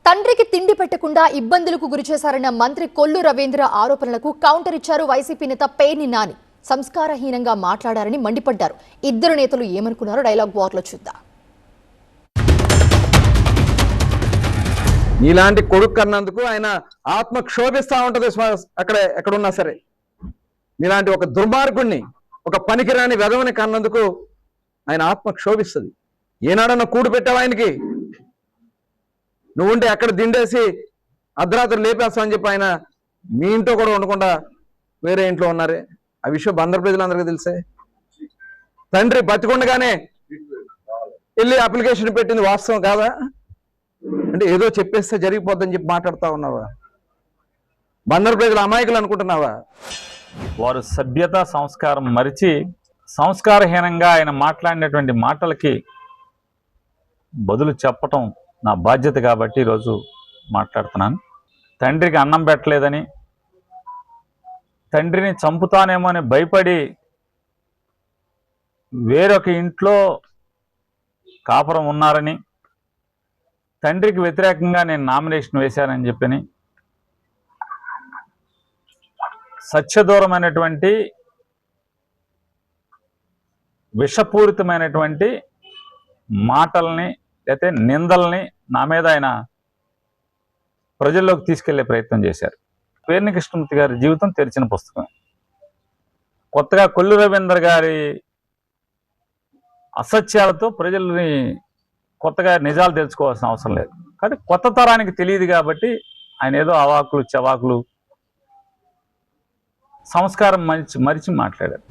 తండ్రికి తిండి పెట్టకుండా ఇబ్బందులకు గురిచేశారన్న మంత్రి కొల్లు రవీంద్ర ఆరోపణలకు కౌంటర్ ఇచ్చారు వైసీపీ నేత పేర్ని నాని. సంస్కారహీనంగా మాట్లాడారని మండిపడ్డారు. ఇద్దరు నేతలు ఏమనుకున్నారో డైలాగ్ వార్లో చూద్దాం. ఇలాంటి కొడుకు కన్నందుకు ఆయన ఆత్మ క్షోభిస్తా ఉంటది. ఎక్కడున్నా సరే ఇలాంటి ఒక దుర్మార్గుణ్ణి, ఒక పనికిరాని వెధవని కన్నందుకు ఆయన ఆత్మ క్షోభిస్తుంది. ఏనాడన్నా కూడు పెట్టావు ఆయనకి? నువ్వుంటే ఎక్కడ దిండేసి అర్ధరాత్రి లేపేస్తామని చెప్పి ఆయన మీ ఇంట్లో కూడా ఉండకుండా వేరే ఇంట్లో ఉన్నారే. ఆ విషయం బందర్ ప్రజలందరికీ తెలిసే. తండ్రి బతికుండగానే వెళ్ళి అప్లికేషన్ పెట్టింది వాస్తవం కాదా? అంటే ఏదో చెప్పేస్తే జరిగిపోద్దని చెప్పి మాట్లాడుతూ ఉన్నావా? బందర్ ప్రజలు అమాయకులు అనుకుంటున్నావా? వారు సభ్యత సంస్కారం మరిచి సంస్కారహీనంగా ఆయన మాట్లాడినటువంటి మాటలకి బదులు చెప్పటం నా బాధ్యత కాబట్టి ఈరోజు మాట్లాడుతున్నాను. తండ్రికి అన్నం పెట్టలేదని, తండ్రిని చంపుతానేమో అని భయపడి వేరొక ఇంట్లో కాపురం ఉన్నారని, తండ్రికి వ్యతిరేకంగా నేను నామినేషన్ వేశానని చెప్పని సత్యదూరమైనటువంటి విషపూరితమైనటువంటి మాటల్ని లేకపోతే నిందల్ని నా మీద ఆయన ప్రజల్లోకి తీసుకెళ్లే ప్రయత్నం చేశారు. పేర్ని కృష్ణమూర్తి గారి జీవితం తెరిచిన పుస్తకం. కొత్తగా కొల్లు రవీంద్ర గారి అసత్యాలతో ప్రజల్ని కొత్తగా నిజాలు తెలుసుకోవాల్సిన అవసరం లేదు. కానీ కొత్త తరానికి తెలియదు కాబట్టి ఆయన ఏదో అవాకులు చవాకులు సంస్కారం మరిచి మాట్లాడారు.